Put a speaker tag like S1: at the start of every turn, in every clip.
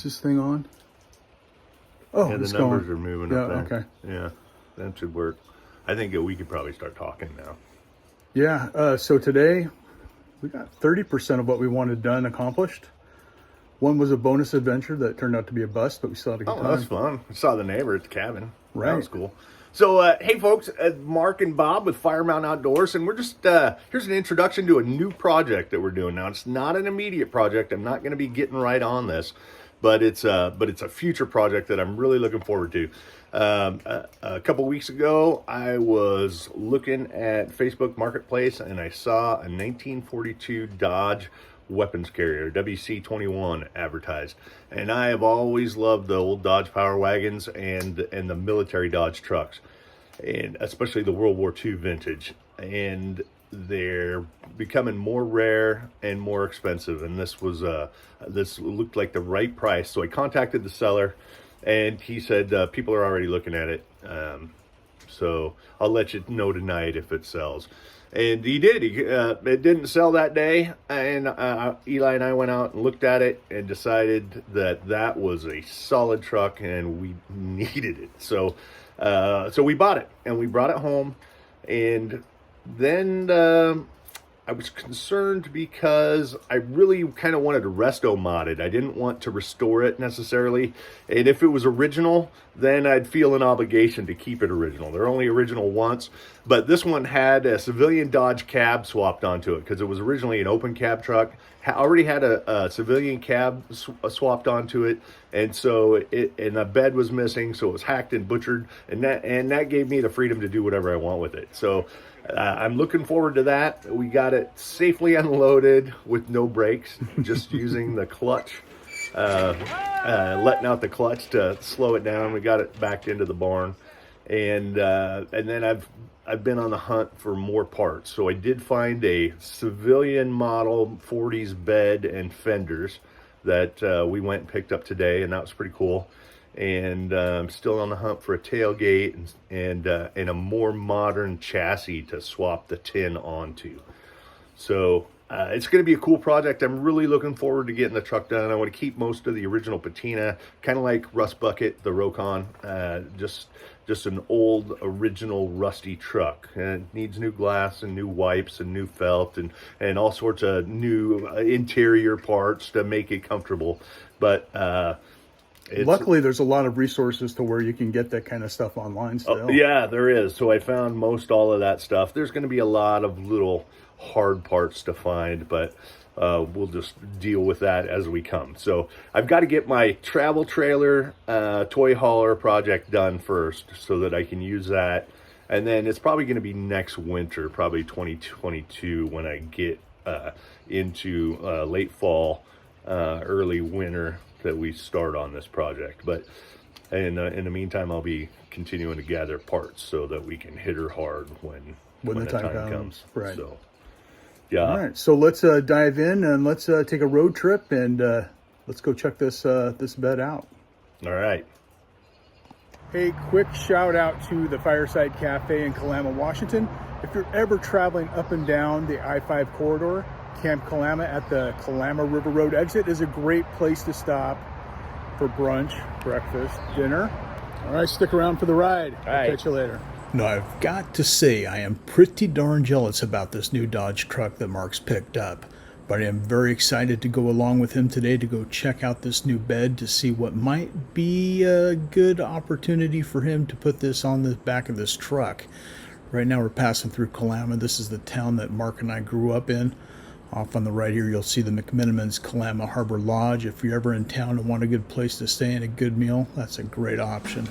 S1: this thing on? Oh,
S2: yeah, the
S1: it's
S2: numbers
S1: going.
S2: are moving
S1: Yeah,
S2: up there.
S1: okay.
S2: Yeah, that should work. I think that we could probably start talking now.
S1: Yeah, so today we got 30% of what we wanted done accomplished. One was a bonus adventure that turned out to be a bust, but we still had a good time.
S2: That's fun. I saw the neighbor at the cabin.
S1: Right.
S2: That was cool. So, hey folks, Mark and Bob with Fire Mountain Outdoors, and we're just, here's an introduction to a new project that we're doing now. It's not an immediate project. I'm not going to be getting right on this, but it's a future project that I'm really looking forward to. A couple weeks ago, I was looking at Facebook Marketplace, and I saw a 1942 Dodge weapons carrier, WC-21, advertised. And I have always loved the old Dodge Power Wagons and the military Dodge trucks, and especially the World War II vintage. And they're becoming more rare and more expensive. And this looked like the right price. So I contacted the seller, and he said people are already looking at it. So I'll let you know tonight if it sells. And he did. It didn't sell that day, and Eli and I went out and looked at it and decided that was a solid truck, and we needed it. So we bought it, and we brought it home, and then I was concerned because I really kind of wanted to resto mod it. I didn't want to restore it necessarily. And if it was original, then I'd feel an obligation to keep it original. They're only original once. But this one had a civilian Dodge cab swapped onto it because it was originally an open cab truck. Already had a civilian cab swapped onto it. And so and the bed was missing, so it was hacked and butchered. And that gave me the freedom to do whatever I want with it. So I'm looking forward to that. We got it safely unloaded with no brakes, just using the clutch, letting out the clutch to slow it down. We got it backed into the barn, and then I've been on the hunt for more parts. So I did find a civilian model 40s bed and fenders that we went and picked up today, and that was pretty cool. And I'm still on the hunt for a tailgate and a more modern chassis to swap the tin onto. So it's going to be a cool project. I'm really looking forward to getting the truck done. I want to keep most of the original patina, kind of like Rust Bucket, the Rokon, just an old original rusty truck. And it needs new glass and new wipes and new felt and all sorts of new interior parts to make it comfortable. But
S1: luckily, there's a lot of resources to where you can get that kind of stuff online still.
S2: Yeah, there is. So I found all of that stuff. There's going to be a lot of little hard parts to find, but we'll just deal with that as we come. So I've got to get my travel trailer toy hauler project done first so that I can use that. And then it's probably going to be next winter, probably 2022, when I get into late fall, early winter, that we start on this project. But in the meantime, I'll be continuing to gather parts so that we can hit her hard when the time comes.
S1: Right.
S2: So, yeah.
S1: All right. So let's dive in and let's take a road trip and let's go check this bed out.
S2: All right.
S1: Hey, quick shout out to the Fireside Cafe in Kalama, Washington. If you're ever traveling up and down the I-5 corridor, Camp Kalama at the Kalama River Road exit is a great place to stop for brunch, breakfast, dinner. All right, stick around for the ride.
S2: All right.
S1: Catch you later. Now, I've got to say, I am pretty darn jealous about this new Dodge truck that Mark's picked up. But I am very excited to go along with him today to go check out this new bed to see what might be a good opportunity for him to put this on the back of this truck. Right now we're passing through Kalama. This is the town that Mark and I grew up in. Off on the right here, you'll see the McMenamins Kalama Harbor Lodge. If you're ever in town and want a good place to stay and a good meal, that's a great option.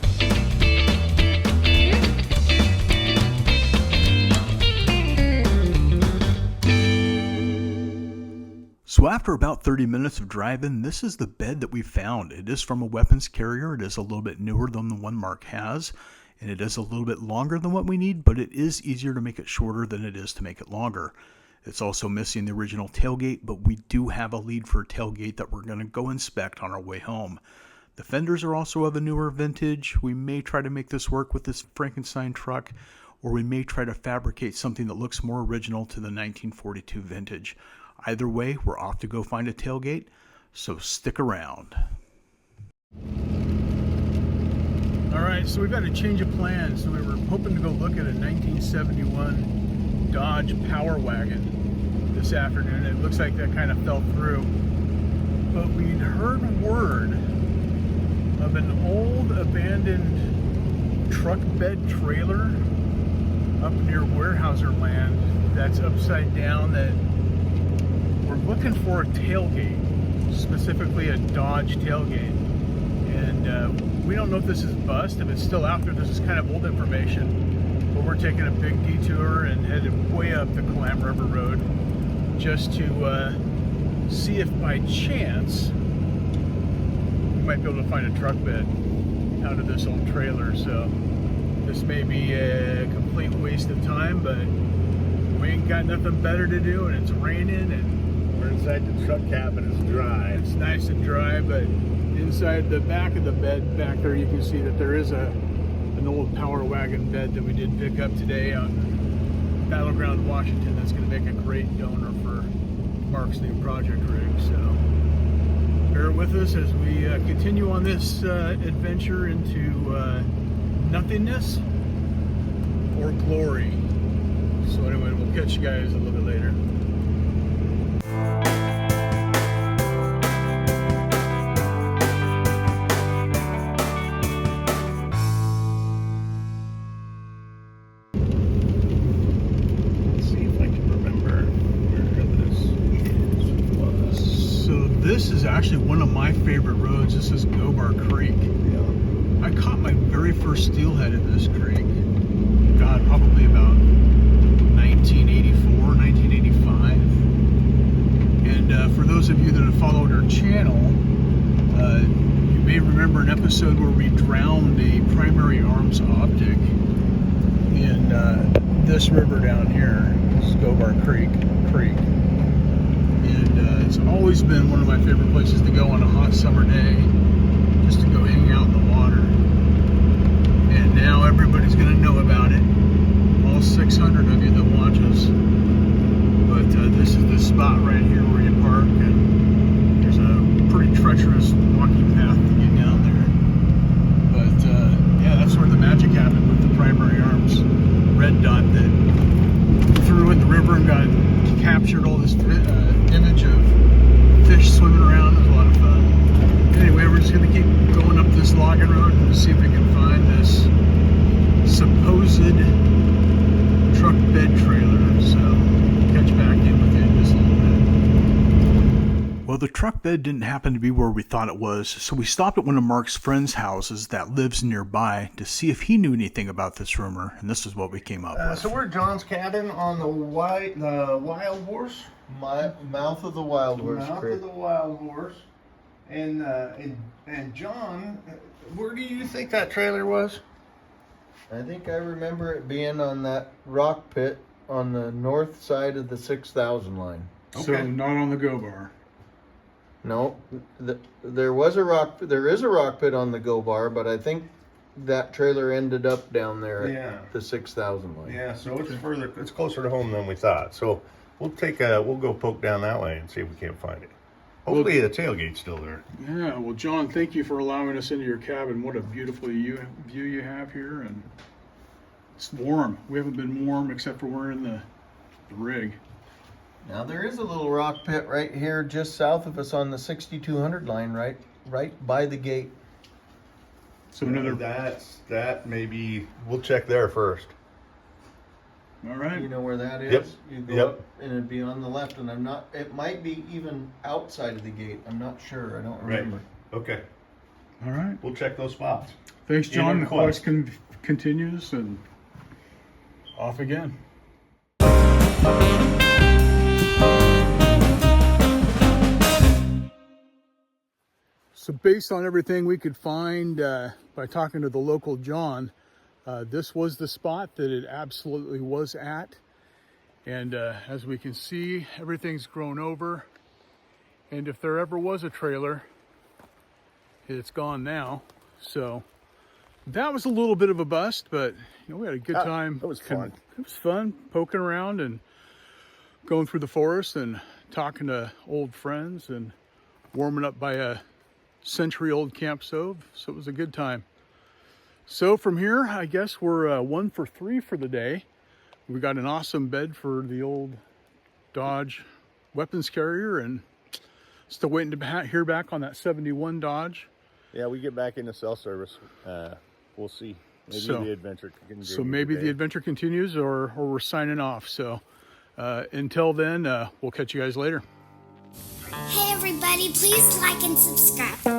S1: So after about 30 minutes of driving, this is the bed that we found. It is from a weapons carrier. It is a little bit newer than the one Mark has, and it is a little bit longer than what we need, but it is easier to make it shorter than it is to make it longer. It's also missing the original tailgate, but we do have a lead for a tailgate that we're going to go inspect on our way home. The fenders are also of a newer vintage. We may try to make this work with this Frankenstein truck, or we may try to fabricate something that looks more original to the 1942 vintage. Either way, we're off to go find a tailgate, so stick around. All right, so we've got a change of plans. So we were hoping to go look at a 1971 Dodge Power Wagon this afternoon. It looks like that kind of fell through. But we'd heard word of an old abandoned truck bed trailer up near Weyerhaeuser Land that's upside down, that we're looking for a tailgate, specifically a Dodge tailgate. And we don't know if this is bust. If it's still out there, this is kind of old information. But we're taking a big detour and headed way up the Clam River Road just to see if by chance we might be able to find a truck bed out of this old trailer. So this may be a complete waste of time, but we ain't got nothing better to do, and it's raining, and
S2: We're inside the truck cabin. It's dry.
S1: it's nice and dry. But inside the back of the bed back there, you can see that there is an old Power Wagon bed that we did pick up today on Battleground, Washington. That's going to make a great donor for Mark's new project rig. So bear with us as we continue on this adventure into nothingness or glory. So anyway, we'll catch you guys a little bit later.
S2: Let's see if I can remember where this was.
S1: So this is actually one of my favorite roads. This is Govard Creek.
S2: Yeah.
S1: I caught my very first steelhead in this creek. God, probably about 1984, 1985. And for those of you that have followed our channel, you may remember an episode where we drowned a primary arms optic in this river down here. This is Govard Creek. And it's always been one of my favorite places to go on a hot summer day, just to go hang out in the water. And now everybody's going to know about it, all 600 of you that watch us. But this is the spot right here where you park, and there's a pretty treacherous walking path to get down there. But yeah, that's where the magic happened with the primary arms red dot that threw in the river and got captured all this image of fish swimming around. It was a lot of fun. Anyway, we're just going to keep going up this logging road and see if we can find this supposed truck bed trailer. So catch back in with you in just a little bit. Well, the truck bed didn't happen to be where we thought it was, so we stopped at one of Mark's friends' houses that lives nearby to see if he knew anything about this rumor, and this is what we came up with.
S2: So we're at John's cabin on the Wild Horse.
S3: Mouth of the Wild Horse
S2: Mouth
S3: Creek.
S2: of the Wild Horse. And John, where do you think that trailer was?
S3: I think I remember it being on that rock pit on the north side of the 6,000 line.
S1: So
S2: Okay.
S1: not on the Go Bar.
S3: No, there is a rock pit on the Go Bar, but I think that trailer ended up down there
S2: Yeah.
S3: at the 6,000 line.
S2: Yeah, so it's further, it's closer to home than we thought. So we'll go poke down that way and see if we can't find it. Hopefully the tailgate's still there.
S1: Yeah, well, John, thank you for allowing us into your cabin. What a beautiful view you have here, and it's warm. We haven't been warm except for wearing the rig.
S3: Now there is a little rock pit right here just south of us on the 6,200 line, right by the gate.
S1: So another.
S2: That maybe we'll check there first.
S1: All right.
S3: You know where that is?
S2: Yep.
S3: You go
S2: Yep.
S3: up and it'd be on the left, and it might be even outside of the gate. I'm not sure. I don't remember.
S2: Okay.
S1: All right.
S2: We'll check those spots.
S1: Thanks, John.
S2: In
S1: The quest continues, and off again. So based on everything we could find by talking to the local John, this was the spot that it absolutely was at. And as we can see, everything's grown over. And if there ever was a trailer, it's gone now. So that was a little bit of a bust, but we had a good time.
S2: It was fun.
S1: It was fun poking around and going through the forest and talking to old friends and warming up by a century-old camp stove, so it was a good time. So from here, I guess we're 1 for 3 for the day. We got an awesome bed for the old Dodge weapons carrier, and still waiting to hear back on that 71 Dodge.
S2: Yeah, we get back into cell service. We'll see. Maybe the adventure continues.
S1: So maybe the adventure continues, or we're signing off. So until then, we'll catch you guys later.
S4: Hey everybody, please like and subscribe.